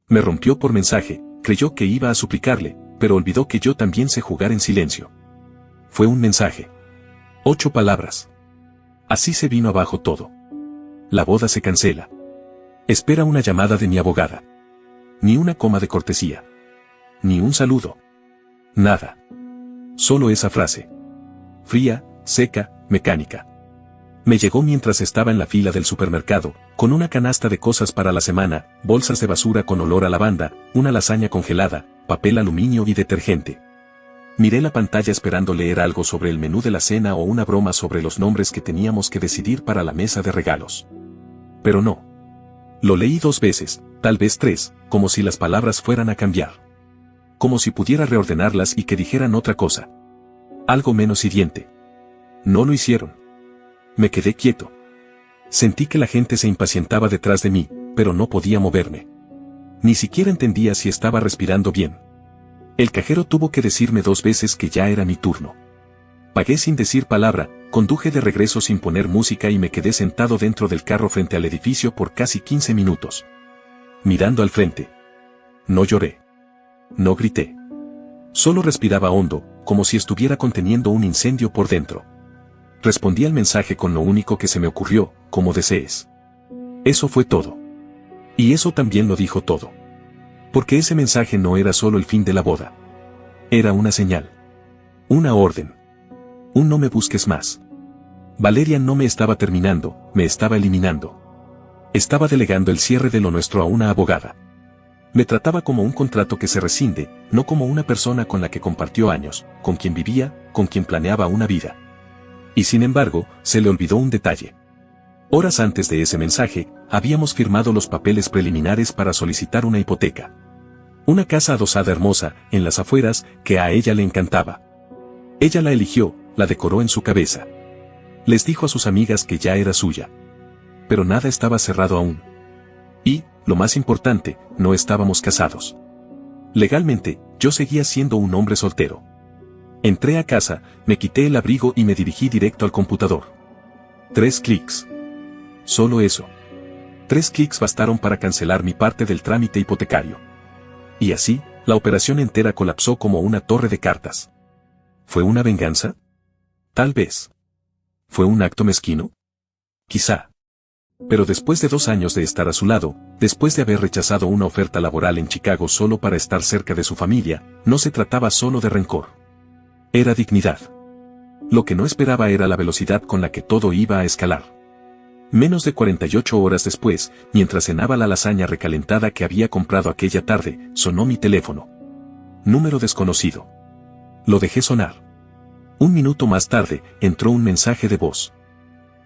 Me rompió por mensaje, creyó que iba a suplicarle, pero olvidó que yo también sé jugar en silencio. Fue un mensaje. 8 palabras. Así se vino abajo todo. La boda se cancela. Espera una llamada de mi abogada. Ni una coma de cortesía. Ni un saludo. Nada. Solo esa frase. Fría, seca, mecánica. Me llegó mientras estaba en la fila del supermercado, con una canasta de cosas para la semana, bolsas de basura con olor a lavanda, una lasaña congelada, papel aluminio y detergente. Miré la pantalla esperando leer algo sobre el menú de la cena o una broma sobre los nombres que teníamos que decidir para la mesa de regalos. Pero no. Lo leí 2 veces, tal vez 3, como si las palabras fueran a cambiar. Como si pudiera reordenarlas y que dijeran otra cosa. Algo menos hiriente. No lo hicieron. Me quedé quieto. Sentí que la gente se impacientaba detrás de mí, pero no podía moverme. Ni siquiera entendía si estaba respirando bien. El cajero tuvo que decirme 2 veces que ya era mi turno. Pagué sin decir palabra, conduje de regreso sin poner música y me quedé sentado dentro del carro frente al edificio por casi 15 minutos. Mirando al frente. No lloré. No grité. Solo respiraba hondo, como si estuviera conteniendo un incendio por dentro. Respondí al mensaje con lo único que se me ocurrió, como desees. Eso fue todo. Y eso también lo dijo todo. Porque ese mensaje no era solo el fin de la boda. Era una señal. Una orden. Un no me busques más. Valeria no me estaba terminando, me estaba eliminando. Estaba delegando el cierre de lo nuestro a una abogada. Me trataba como un contrato que se rescinde, no como una persona con la que compartió años, con quien vivía, con quien planeaba una vida. Y sin embargo, se le olvidó un detalle. Horas antes de ese mensaje, habíamos firmado los papeles preliminares para solicitar una hipoteca. Una casa adosada hermosa, en las afueras, que a ella le encantaba. Ella la eligió, la decoró en su cabeza. Les dijo a sus amigas que ya era suya. Pero nada estaba cerrado aún. Y, lo más importante, no estábamos casados. Legalmente, yo seguía siendo un hombre soltero. Entré a casa, me quité el abrigo y me dirigí directo al computador. 3 clics. Solo eso. 3 clics bastaron para cancelar mi parte del trámite hipotecario. Y así, la operación entera colapsó como una torre de cartas. ¿Fue una venganza? Tal vez. ¿Fue un acto mezquino? Quizá. Pero después de 2 años de estar a su lado, después de haber rechazado una oferta laboral en Chicago solo para estar cerca de su familia, no se trataba solo de rencor. Era dignidad. Lo que no esperaba era la velocidad con la que todo iba a escalar. Menos de 48 horas después, mientras cenaba la lasaña recalentada que había comprado aquella tarde, sonó mi teléfono. Número desconocido. Lo dejé sonar. 1 minuto más tarde, entró un mensaje de voz.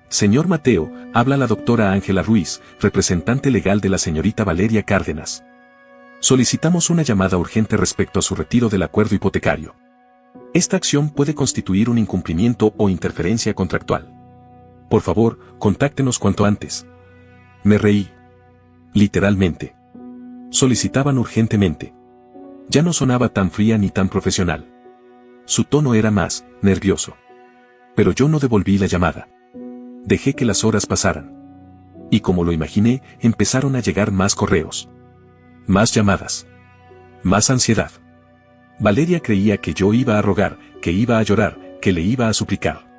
Señor Mateo, habla la doctora Ángela Ruiz, representante legal de la señorita Valeria Cárdenas. Solicitamos una llamada urgente respecto a su retiro del acuerdo hipotecario. Esta acción puede constituir un incumplimiento o interferencia contractual. Por favor, contáctenos cuanto antes. Me reí. Literalmente. Solicitaban urgentemente. Ya no sonaba tan fría ni tan profesional. Su tono era más nervioso. Pero yo no devolví la llamada. Dejé que las horas pasaran. Y como lo imaginé, empezaron a llegar más correos. Más llamadas. Más ansiedad. Valeria creía que yo iba a rogar, que iba a llorar, que le iba a suplicar.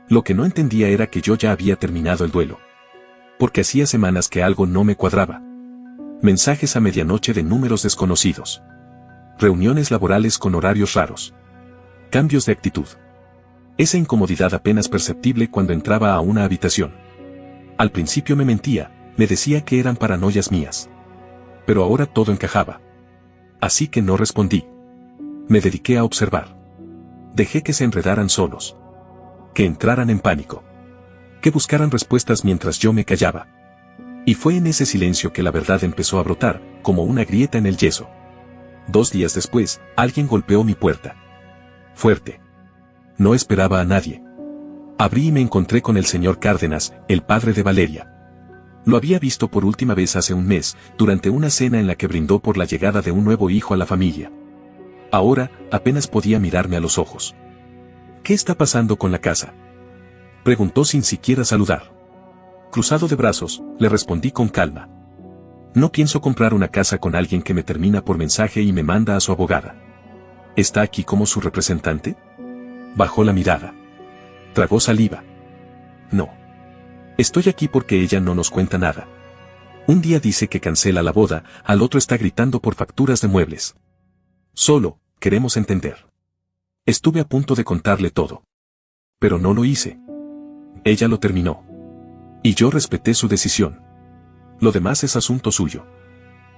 Lo que no entendía era que yo ya había terminado el duelo. Porque hacía semanas que algo no me cuadraba. Mensajes a medianoche de números desconocidos. Reuniones laborales con horarios raros. Cambios de actitud. Esa incomodidad apenas perceptible cuando entraba a una habitación. Al principio me mentía, me decía que eran paranoias mías. Pero ahora todo encajaba. Así que no respondí. Me dediqué a observar. Dejé que se enredaran solos. Que entraran en pánico. Que buscaran respuestas mientras yo me callaba. Y fue en ese silencio que la verdad empezó a brotar, como una grieta en el yeso. 2 días después, alguien golpeó mi puerta. Fuerte. No esperaba a nadie. Abrí y me encontré con el señor Cárdenas, el padre de Valeria. Lo había visto por última vez hace un mes, durante una cena en la que brindó por la llegada de un nuevo hijo a la familia. Ahora, apenas podía mirarme a los ojos. ¿Qué está pasando con la casa?, preguntó sin siquiera saludar. Cruzado de brazos, le respondí con calma. No pienso comprar una casa con alguien que me termina por mensaje y me manda a su abogada. ¿Está aquí como su representante? Bajó la mirada. Tragó saliva. No. Estoy aquí porque ella no nos cuenta nada. Un día dice que cancela la boda, al otro está gritando por facturas de muebles. Solo, queremos entender. Estuve a punto de contarle todo. Pero no lo hice. Ella lo terminó. Y yo respeté su decisión. Lo demás es asunto suyo.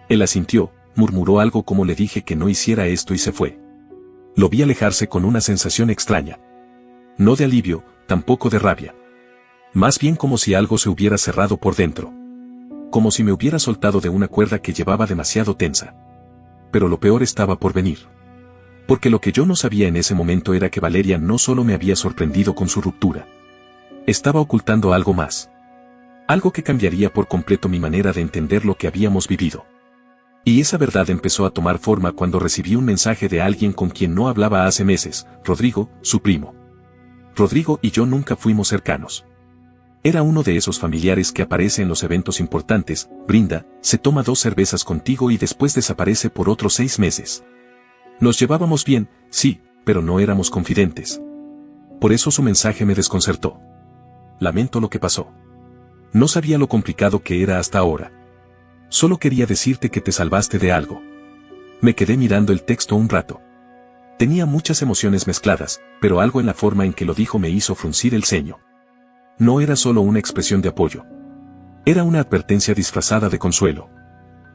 Él asintió, murmuró algo como le dije que no hiciera esto y se fue. Lo vi alejarse con una sensación extraña. No de alivio, tampoco de rabia. Más bien como si algo se hubiera cerrado por dentro. Como si me hubiera soltado de una cuerda que llevaba demasiado tensa. Pero lo peor estaba por venir. Porque lo que yo no sabía en ese momento era que Valeria no solo me había sorprendido con su ruptura. Estaba ocultando algo más. Algo que cambiaría por completo mi manera de entender lo que habíamos vivido. Y esa verdad empezó a tomar forma cuando recibí un mensaje de alguien con quien no hablaba hace meses, Rodrigo, su primo. Rodrigo y yo nunca fuimos cercanos. Era uno de esos familiares que aparece en los eventos importantes, brinda, se toma 2 cervezas contigo y después desaparece por otros 6 meses. Nos llevábamos bien, sí, pero no éramos confidentes. Por eso su mensaje me desconcertó. Lamento lo que pasó. No sabía lo complicado que era hasta ahora. Solo quería decirte que te salvaste de algo. Me quedé mirando el texto un rato. Tenía muchas emociones mezcladas, pero algo en la forma en que lo dijo me hizo fruncir el ceño. No era solo una expresión de apoyo. Era una advertencia disfrazada de consuelo.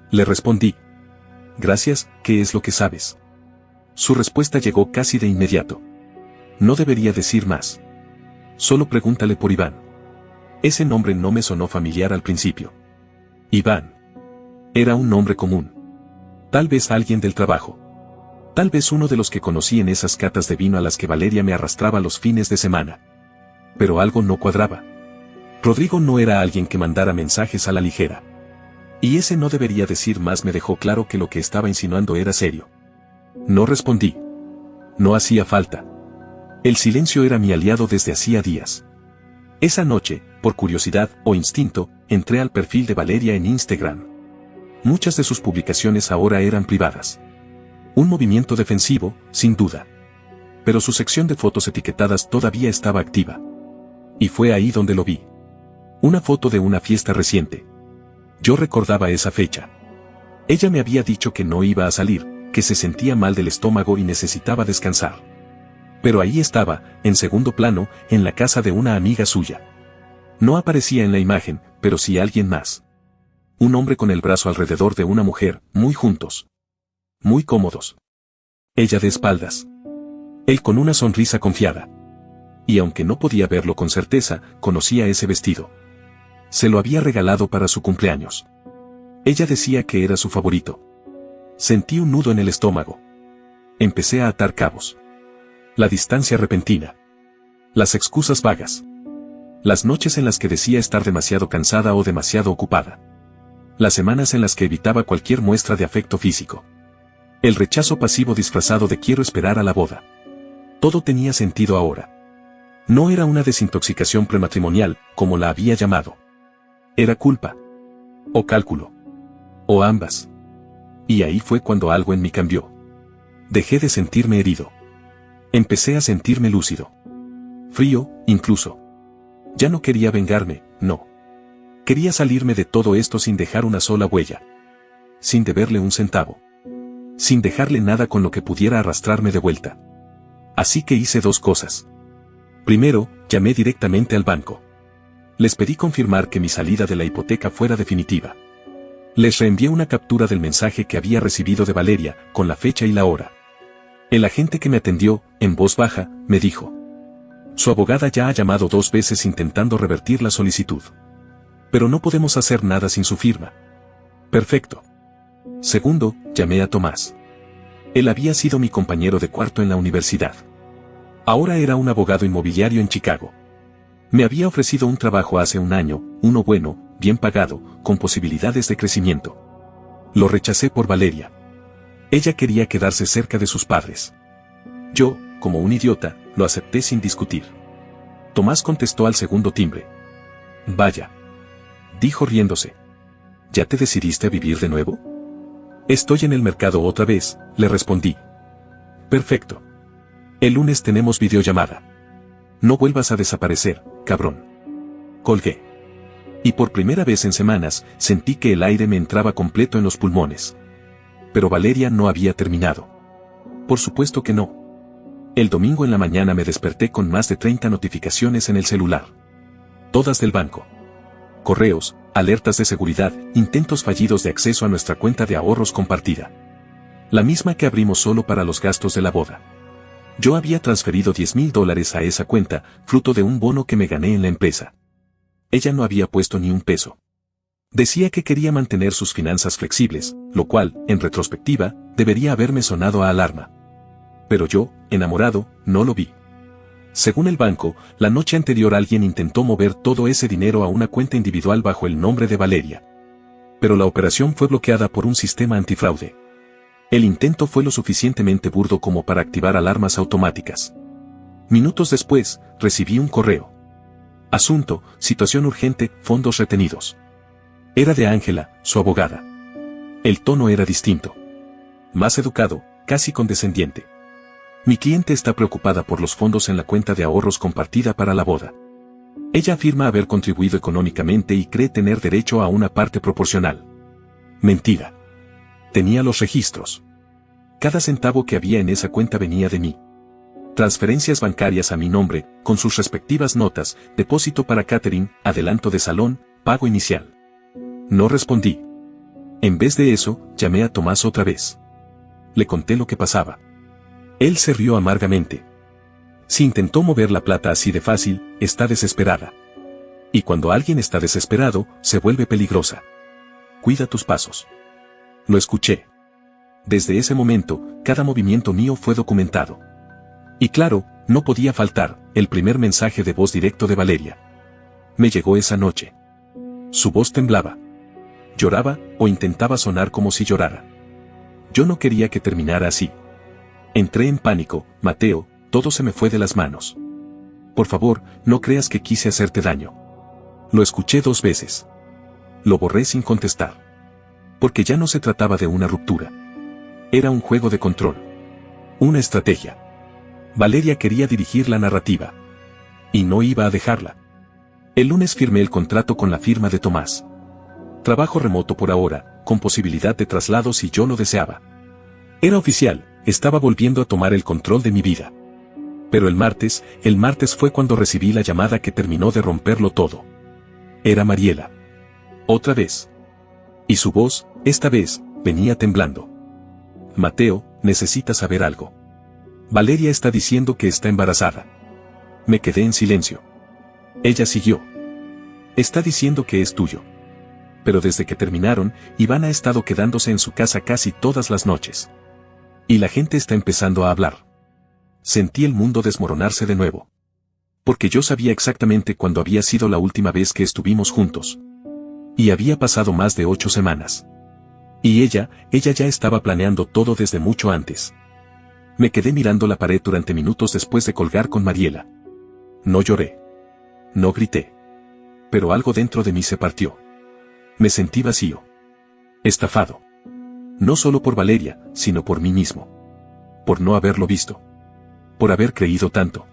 Le respondí. Gracias, ¿qué es lo que sabes? Su respuesta llegó casi de inmediato. No debería decir más. Solo pregúntale por Iván. Ese nombre no me sonó familiar al principio. Iván. Era un nombre común. Tal vez alguien del trabajo. Tal vez uno de los que conocí en esas catas de vino a las que Valeria me arrastraba los fines de semana. Pero algo no cuadraba. Rodrigo no era alguien que mandara mensajes a la ligera. Y ese no debería decir más me dejó claro que lo que estaba insinuando era serio. No respondí. No hacía falta. El silencio era mi aliado desde hacía días. Esa noche, por curiosidad o instinto, entré al perfil de Valeria en Instagram. Muchas de sus publicaciones ahora eran privadas. Un movimiento defensivo, sin duda. Pero su sección de fotos etiquetadas todavía estaba activa. Y fue ahí donde lo vi. Una foto de una fiesta reciente. Yo recordaba esa fecha. Ella me había dicho que no iba a salir, que se sentía mal del estómago y necesitaba descansar. Pero ahí estaba, en segundo plano, en la casa de una amiga suya. No aparecía en la imagen, pero sí alguien más. Un hombre con el brazo alrededor de una mujer, muy juntos. Muy cómodos. Ella de espaldas. Él con una sonrisa confiada. Y aunque no podía verlo con certeza, conocía ese vestido. Se lo había regalado para su cumpleaños. Ella decía que era su favorito. Sentí un nudo en el estómago. Empecé a atar cabos. La distancia repentina. Las excusas vagas. Las noches en las que decía estar demasiado cansada o demasiado ocupada. Las semanas en las que evitaba cualquier muestra de afecto físico. El rechazo pasivo disfrazado de quiero esperar a la boda. Todo tenía sentido ahora. No era una desintoxicación prematrimonial, como la había llamado. Era culpa. O cálculo. O ambas. Y ahí fue cuando algo en mí cambió. Dejé de sentirme herido. Empecé a sentirme lúcido. Frío, incluso. Ya no quería vengarme, no. Quería salirme de todo esto sin dejar una sola huella. Sin deberle un centavo. Sin dejarle nada con lo que pudiera arrastrarme de vuelta. Así que hice 2 cosas. Primero, llamé directamente al banco. Les pedí confirmar que mi salida de la hipoteca fuera definitiva. Les reenvié una captura del mensaje que había recibido de Valeria, con la fecha y la hora. El agente que me atendió, en voz baja, me dijo. Su abogada ya ha llamado 2 veces intentando revertir la solicitud. Pero no podemos hacer nada sin su firma. Perfecto. Segundo, llamé a Tomás. Él había sido mi compañero de cuarto en la universidad. Ahora era un abogado inmobiliario en Chicago. Me había ofrecido un trabajo hace un año, uno bueno, bien pagado, con posibilidades de crecimiento. Lo rechacé por Valeria. Ella quería quedarse cerca de sus padres. Yo, como un idiota, lo acepté sin discutir. Tomás contestó al segundo timbre. Vaya. Dijo riéndose. ¿Ya te decidiste a vivir de nuevo? Estoy en el mercado otra vez, le respondí. Perfecto. El lunes tenemos videollamada. No vuelvas a desaparecer, cabrón. Colgué. Y por primera vez en semanas, sentí que el aire me entraba completo en los pulmones. Pero Valeria no había terminado. Por supuesto que no. El domingo en la mañana me desperté con más de 30 notificaciones en el celular. Todas del banco. Correos, alertas de seguridad, intentos fallidos de acceso a nuestra cuenta de ahorros compartida. La misma que abrimos solo para los gastos de la boda. Yo había transferido $10,000 a esa cuenta, fruto de un bono que me gané en la empresa. Ella no había puesto ni un peso. Decía que quería mantener sus finanzas flexibles, lo cual, en retrospectiva, debería haberme sonado a alarma. Pero yo, enamorado, no lo vi. Según el banco, la noche anterior alguien intentó mover todo ese dinero a una cuenta individual bajo el nombre de Valeria. Pero la operación fue bloqueada por un sistema antifraude. El intento fue lo suficientemente burdo como para activar alarmas automáticas. Minutos después, recibí un correo. Asunto, situación urgente, fondos retenidos. Era de Ángela, su abogada. El tono era distinto. Más educado, casi condescendiente. Mi cliente está preocupada por los fondos en la cuenta de ahorros compartida para la boda. Ella afirma haber contribuido económicamente y cree tener derecho a una parte proporcional. Mentira. Tenía los registros. Cada centavo que había en esa cuenta venía de mí. Transferencias bancarias a mi nombre, con sus respectivas notas, depósito para catering, adelanto de salón, pago inicial. No respondí. En vez de eso, llamé a Tomás otra vez. Le conté lo que pasaba. Él se rió amargamente. Si intentó mover la plata así de fácil, está desesperada. Y cuando alguien está desesperado, se vuelve peligrosa. Cuida tus pasos. Lo escuché. Desde ese momento, cada movimiento mío fue documentado. Y claro, no podía faltar, el primer mensaje de voz directo de Valeria. Me llegó esa noche. Su voz temblaba. Lloraba, o intentaba sonar como si llorara. Yo no quería que terminara así. Entré en pánico, Mateo, todo se me fue de las manos. Por favor, no creas que quise hacerte daño. Lo escuché 2 veces. Lo borré sin contestar. Porque ya no se trataba de una ruptura. Era un juego de control. Una estrategia. Valeria quería dirigir la narrativa. Y no iba a dejarla. El lunes firmé el contrato con la firma de Tomás. Trabajo remoto por ahora, con posibilidad de traslado si yo lo deseaba. Era oficial, estaba volviendo a tomar el control de mi vida. Pero el martes fue cuando recibí la llamada que terminó de romperlo todo. Era Mariela. Otra vez. Y su voz, esta vez, venía temblando. Mateo, necesitas saber algo. Valeria está diciendo que está embarazada. Me quedé en silencio. Ella siguió. Está diciendo que es tuyo. Pero desde que terminaron, Iván ha estado quedándose en su casa casi todas las noches. Y la gente está empezando a hablar. Sentí el mundo desmoronarse de nuevo. Porque yo sabía exactamente cuándo había sido la última vez que estuvimos juntos. Y había pasado más de 8 semanas. Y ella ya estaba planeando todo desde mucho antes. Me quedé mirando la pared durante minutos después de colgar con Mariela. No lloré. No grité. Pero algo dentro de mí se partió. Me sentí vacío. Estafado. No solo por Valeria, sino por mí mismo. Por no haberlo visto. Por haber creído tanto.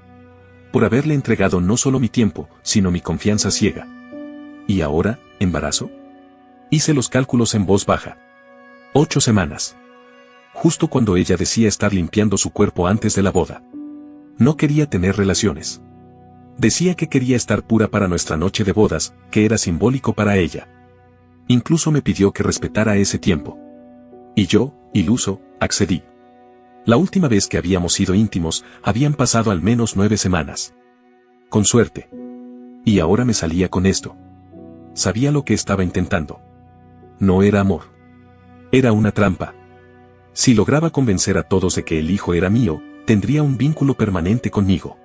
Por haberle entregado no solo mi tiempo, sino mi confianza ciega. ¿Y ahora, embarazo? Hice los cálculos en voz baja. 8 semanas. Justo cuando ella decía estar limpiando su cuerpo antes de la boda. No quería tener relaciones. Decía que quería estar pura para nuestra noche de bodas, que era simbólico para ella. Incluso me pidió que respetara ese tiempo. Y yo, iluso, accedí. La última vez que habíamos sido íntimos, habían pasado al menos 9 semanas. Con suerte. Y ahora me salía con esto. Sabía lo que estaba intentando. No era amor. Era una trampa. Si lograba convencer a todos de que el hijo era mío, tendría un vínculo permanente conmigo.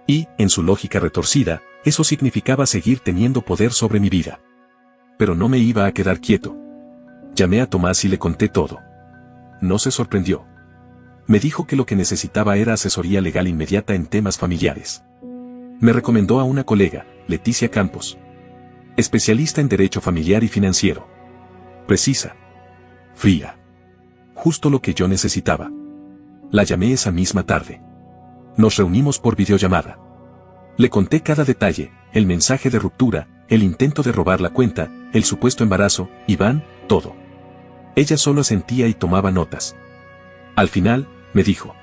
Y, en su lógica retorcida, eso significaba seguir teniendo poder sobre mi vida. Pero no me iba a quedar quieto. Llamé a Tomás y le conté todo. No se sorprendió. Me dijo que lo que necesitaba era asesoría legal inmediata en temas familiares. Me recomendó a una colega, Leticia Campos. Especialista en derecho familiar y financiero. Precisa. Fría. Justo lo que yo necesitaba. La llamé esa misma tarde. Nos reunimos por videollamada. Le conté cada detalle, el mensaje de ruptura, el intento de robar la cuenta, el supuesto embarazo, Iván, todo. Ella solo asentía y tomaba notas. Al final, me dijo: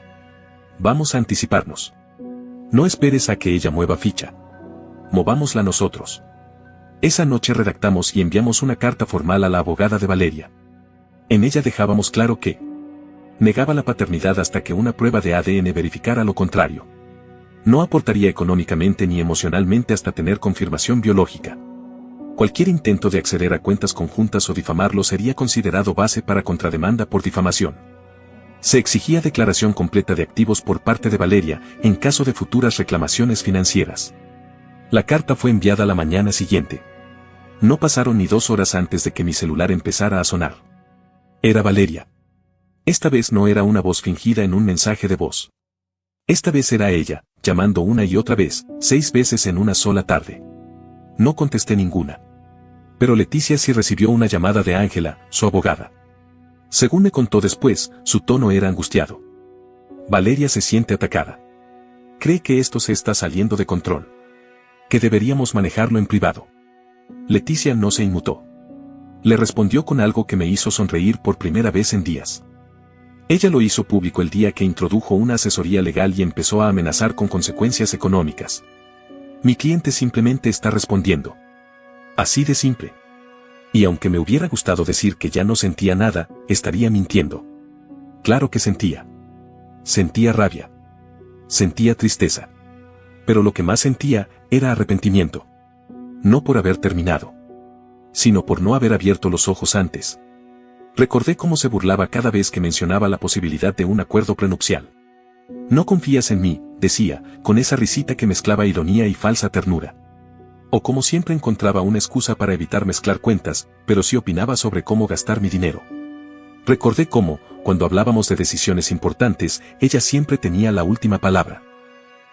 vamos a anticiparnos. No esperes a que ella mueva ficha. Movámosla nosotros. Esa noche redactamos y enviamos una carta formal a la abogada de Valeria. En ella dejábamos claro que negaba la paternidad hasta que una prueba de ADN verificara lo contrario. No aportaría económicamente ni emocionalmente hasta tener confirmación biológica. Cualquier intento de acceder a cuentas conjuntas o difamarlo sería considerado base para contrademanda por difamación. Se exigía declaración completa de activos por parte de Valeria en caso de futuras reclamaciones financieras. La carta fue enviada la mañana siguiente. No pasaron ni 2 horas antes de que mi celular empezara a sonar. Era Valeria. Esta vez no era una voz fingida en un mensaje de voz. Esta vez era ella, llamando una y otra vez, 6 veces en una sola tarde. No contesté ninguna. Pero Leticia sí recibió una llamada de Ángela, su abogada. Según me contó después, su tono era angustiado. Valeria se siente atacada. Cree que esto se está saliendo de control. Que deberíamos manejarlo en privado. Leticia no se inmutó. Le respondió con algo que me hizo sonreír por primera vez en días. Ella lo hizo público el día que introdujo una asesoría legal y empezó a amenazar con consecuencias económicas. Mi cliente simplemente está respondiendo. Así de simple. Y aunque me hubiera gustado decir que ya no sentía nada, estaría mintiendo. Claro que sentía. Sentía rabia. Sentía tristeza. Pero lo que más sentía era arrepentimiento. No por haber terminado, sino por no haber abierto los ojos antes. Recordé cómo se burlaba cada vez que mencionaba la posibilidad de un acuerdo prenupcial. No confías en mí, decía, con esa risita que mezclaba ironía y falsa ternura. O como siempre encontraba una excusa para evitar mezclar cuentas, pero sí opinaba sobre cómo gastar mi dinero. Recordé cómo, cuando hablábamos de decisiones importantes, ella siempre tenía la última palabra.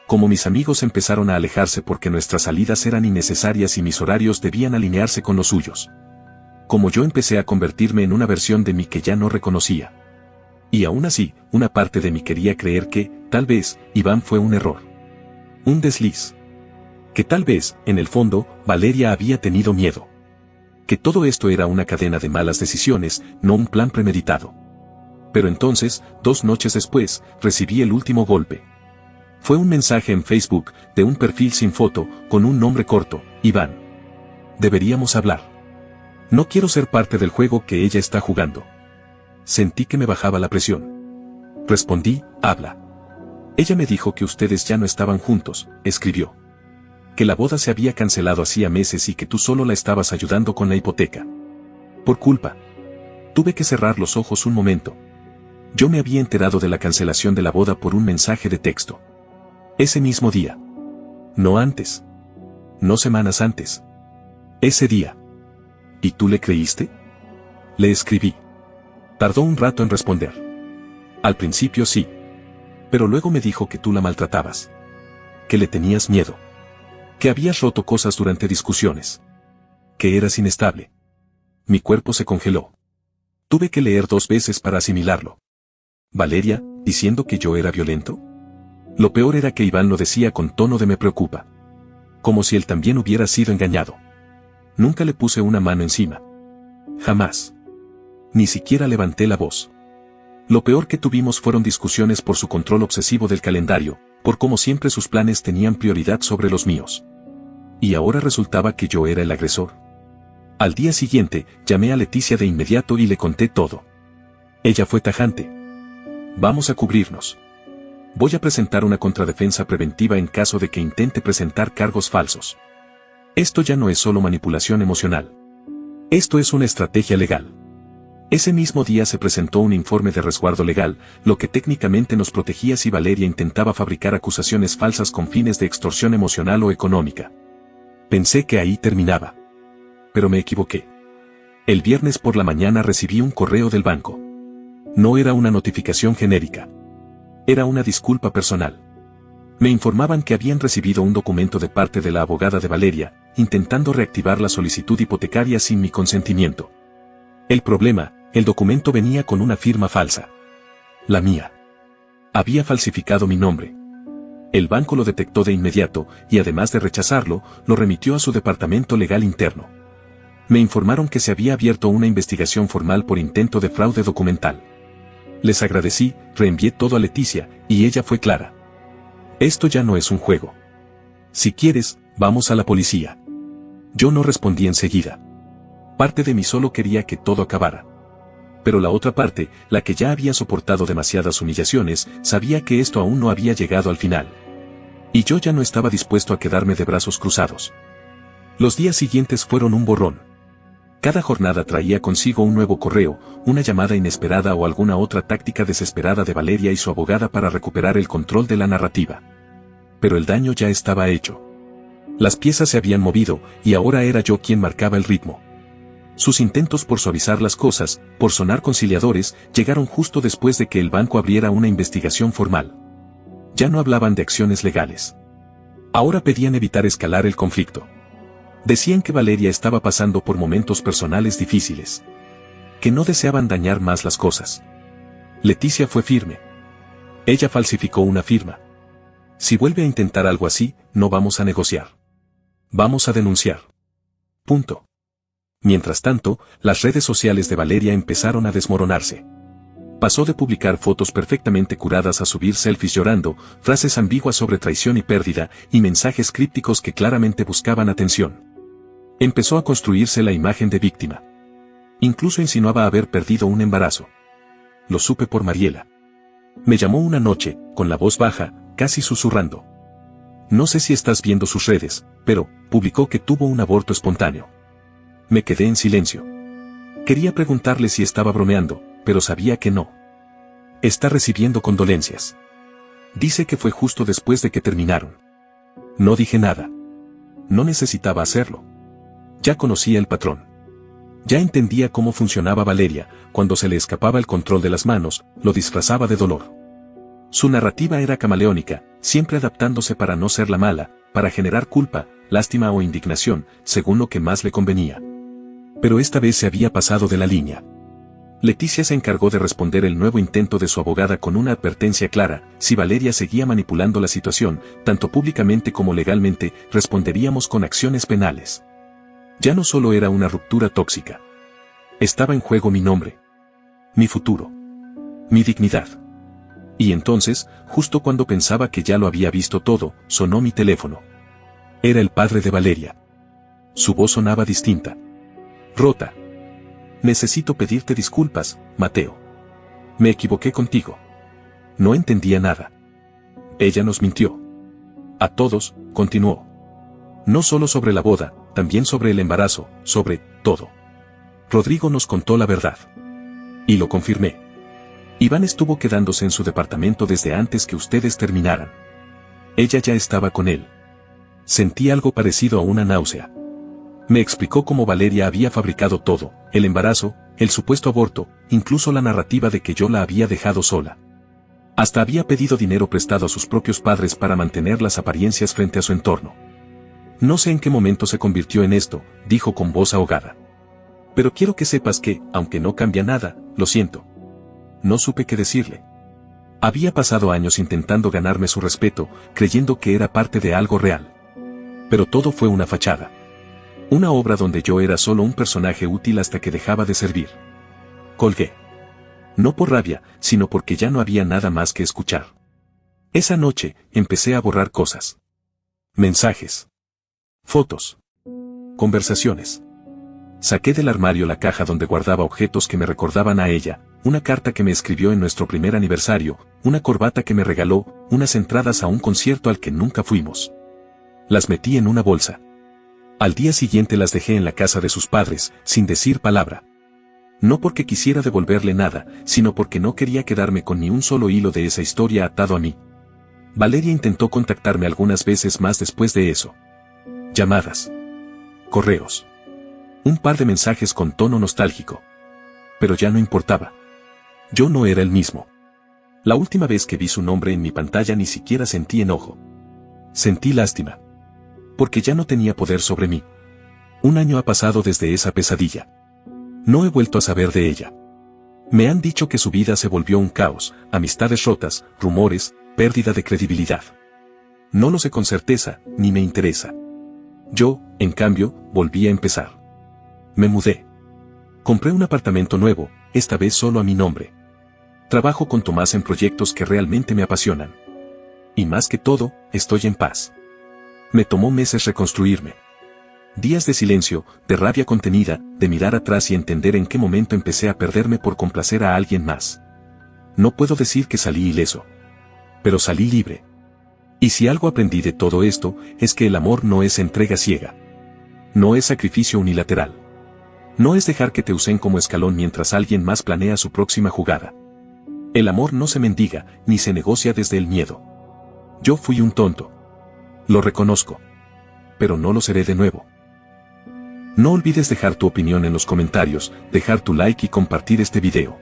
Como mis amigos empezaron a alejarse porque nuestras salidas eran innecesarias y mis horarios debían alinearse con los suyos. Como yo empecé a convertirme en una versión de mí que ya no reconocía. Y aún así, una parte de mí quería creer que, tal vez, Iván fue un error. Un desliz. Que tal vez, en el fondo, Valeria había tenido miedo. Que todo esto era una cadena de malas decisiones, no un plan premeditado. Pero entonces, 2 noches después, recibí el último golpe. Fue un mensaje en Facebook, de un perfil sin foto, con un nombre corto: Iván. Deberíamos hablar. No quiero ser parte del juego que ella está jugando. Sentí que me bajaba la presión. Respondí: habla. Ella me dijo que ustedes ya no estaban juntos, escribió. Que la boda se había cancelado hacía meses y que tú solo la estabas ayudando con la hipoteca. Por culpa. Tuve que cerrar los ojos un momento. Yo me había enterado de la cancelación de la boda por un mensaje de texto. Ese mismo día. No antes. No semanas antes. Ese día. ¿Y tú le creíste? Le escribí. Tardó un rato en responder. Al principio sí. Pero luego me dijo que tú la maltratabas. Que le tenías miedo. Que habías roto cosas durante discusiones. Que eras inestable. Mi cuerpo se congeló. Tuve que leer 2 veces para asimilarlo. Valeria, diciendo que yo era violento. Lo peor era que Iván lo decía con tono de me preocupa. Como si él también hubiera sido engañado. Nunca le puse una mano encima. Jamás. Ni siquiera levanté la voz. Lo peor que tuvimos fueron discusiones por su control obsesivo del calendario, por cómo siempre sus planes tenían prioridad sobre los míos. Y ahora resultaba que yo era el agresor. Al día siguiente, llamé a Leticia de inmediato y le conté todo. Ella fue tajante. Vamos a cubrirnos. Voy a presentar una contradefensa preventiva en caso de que intente presentar cargos falsos. Esto ya no es solo manipulación emocional. Esto es una estrategia legal. Ese mismo día se presentó un informe de resguardo legal, lo que técnicamente nos protegía si Valeria intentaba fabricar acusaciones falsas con fines de extorsión emocional o económica. Pensé que ahí terminaba. Pero me equivoqué. El viernes por la mañana recibí un correo del banco. No era una notificación genérica. Era una disculpa personal. Me informaban que habían recibido un documento de parte de la abogada de Valeria, intentando reactivar la solicitud hipotecaria sin mi consentimiento. El problema, el documento venía con una firma falsa. La mía. Había falsificado mi nombre. El banco lo detectó de inmediato y además de rechazarlo, lo remitió a su departamento legal interno. Me informaron que se había abierto una investigación formal por intento de fraude documental. Les agradecí, reenvié todo a Leticia, y ella fue clara. Esto ya no es un juego. Si quieres, vamos a la policía. Yo no respondí enseguida. Parte de mí solo quería que todo acabara. Pero la otra parte, la que ya había soportado demasiadas humillaciones, sabía que esto aún no había llegado al final. Y yo ya no estaba dispuesto a quedarme de brazos cruzados. Los días siguientes fueron un borrón. Cada jornada traía consigo un nuevo correo, una llamada inesperada o alguna otra táctica desesperada de Valeria y su abogada para recuperar el control de la narrativa. Pero el daño ya estaba hecho. Las piezas se habían movido, y ahora era yo quien marcaba el ritmo. Sus intentos por suavizar las cosas, por sonar conciliadores, llegaron justo después de que el banco abriera una investigación formal. Ya no hablaban de acciones legales. Ahora pedían evitar escalar el conflicto. Decían que Valeria estaba pasando por momentos personales difíciles. Que no deseaban dañar más las cosas. Leticia fue firme. Ella falsificó una firma. Si vuelve a intentar algo así, no vamos a negociar. Vamos a denunciar. Punto. Mientras tanto, las redes sociales de Valeria empezaron a desmoronarse. Pasó de publicar fotos perfectamente curadas a subir selfies llorando, frases ambiguas sobre traición y pérdida, y mensajes crípticos que claramente buscaban atención. Empezó a construirse la imagen de víctima. Incluso insinuaba haber perdido un embarazo. Lo supe por Mariela. Me llamó una noche, con la voz baja, casi susurrando. No sé si estás viendo sus redes, pero publicó que tuvo un aborto espontáneo. Me quedé en silencio. Quería preguntarle si estaba bromeando, pero sabía que no. Está recibiendo condolencias. Dice que fue justo después de que terminaron. No dije nada. No necesitaba hacerlo. Ya conocía el patrón. Ya entendía cómo funcionaba Valeria, cuando se le escapaba el control de las manos, lo disfrazaba de dolor. Su narrativa era camaleónica, siempre adaptándose para no ser la mala, para generar culpa, lástima o indignación, según lo que más le convenía. Pero esta vez se había pasado de la línea. Leticia se encargó de responder el nuevo intento de su abogada con una advertencia clara: si Valeria seguía manipulando la situación, tanto públicamente como legalmente, responderíamos con acciones penales. Ya no solo era una ruptura tóxica. Estaba en juego mi nombre. Mi futuro. Mi dignidad. Y entonces, justo cuando pensaba que ya lo había visto todo, sonó mi teléfono. Era el padre de Valeria. Su voz sonaba distinta. Rota. Necesito pedirte disculpas, Mateo. Me equivoqué contigo. No entendía nada. Ella nos mintió. A todos, continuó. No solo sobre la boda, también sobre el embarazo, sobre todo. Rodrigo nos contó la verdad. Y lo confirmé. Iván estuvo quedándose en su departamento desde antes que ustedes terminaran. Ella ya estaba con él. Sentí algo parecido a una náusea. Me explicó cómo Valeria había fabricado todo, el embarazo, el supuesto aborto, incluso la narrativa de que yo la había dejado sola. Hasta había pedido dinero prestado a sus propios padres para mantener las apariencias frente a su entorno. No sé en qué momento se convirtió en esto, dijo con voz ahogada. Pero quiero que sepas que, aunque no cambia nada, lo siento. No supe qué decirle. Había pasado años intentando ganarme su respeto, creyendo que era parte de algo real. Pero todo fue una fachada. Una obra donde yo era solo un personaje útil hasta que dejaba de servir. Colgué. No por rabia, sino porque ya no había nada más que escuchar. Esa noche, empecé a borrar cosas. Mensajes. Fotos. Conversaciones. Saqué del armario la caja donde guardaba objetos que me recordaban a ella, una carta que me escribió en nuestro primer aniversario, una corbata que me regaló, unas entradas a un concierto al que nunca fuimos. Las metí en una bolsa. Al día siguiente las dejé en la casa de sus padres, sin decir palabra. No porque quisiera devolverle nada, sino porque no quería quedarme con ni un solo hilo de esa historia atado a mí. Valeria intentó contactarme algunas veces más después de eso. Llamadas. Correos. Un par de mensajes con tono nostálgico. Pero ya no importaba. Yo no era el mismo. La última vez que vi su nombre en mi pantalla ni siquiera sentí enojo. Sentí lástima. Porque ya no tenía poder sobre mí. Un año ha pasado desde esa pesadilla. No he vuelto a saber de ella. Me han dicho que su vida se volvió un caos, amistades rotas, rumores, pérdida de credibilidad. No lo sé con certeza, ni me interesa. Yo, en cambio, volví a empezar. Me mudé. Compré un apartamento nuevo, esta vez solo a mi nombre. Trabajo con Tomás en proyectos que realmente me apasionan. Y más que todo, estoy en paz. Me tomó meses reconstruirme. Días de silencio, de rabia contenida, de mirar atrás y entender en qué momento empecé a perderme por complacer a alguien más. No puedo decir que salí ileso. Pero salí libre. Y si algo aprendí de todo esto, es que el amor no es entrega ciega. No es sacrificio unilateral. No es dejar que te usen como escalón mientras alguien más planea su próxima jugada. El amor no se mendiga, ni se negocia desde el miedo. Yo fui un tonto. Lo reconozco. Pero no lo seré de nuevo. No olvides dejar tu opinión en los comentarios, dejar tu like y compartir este video.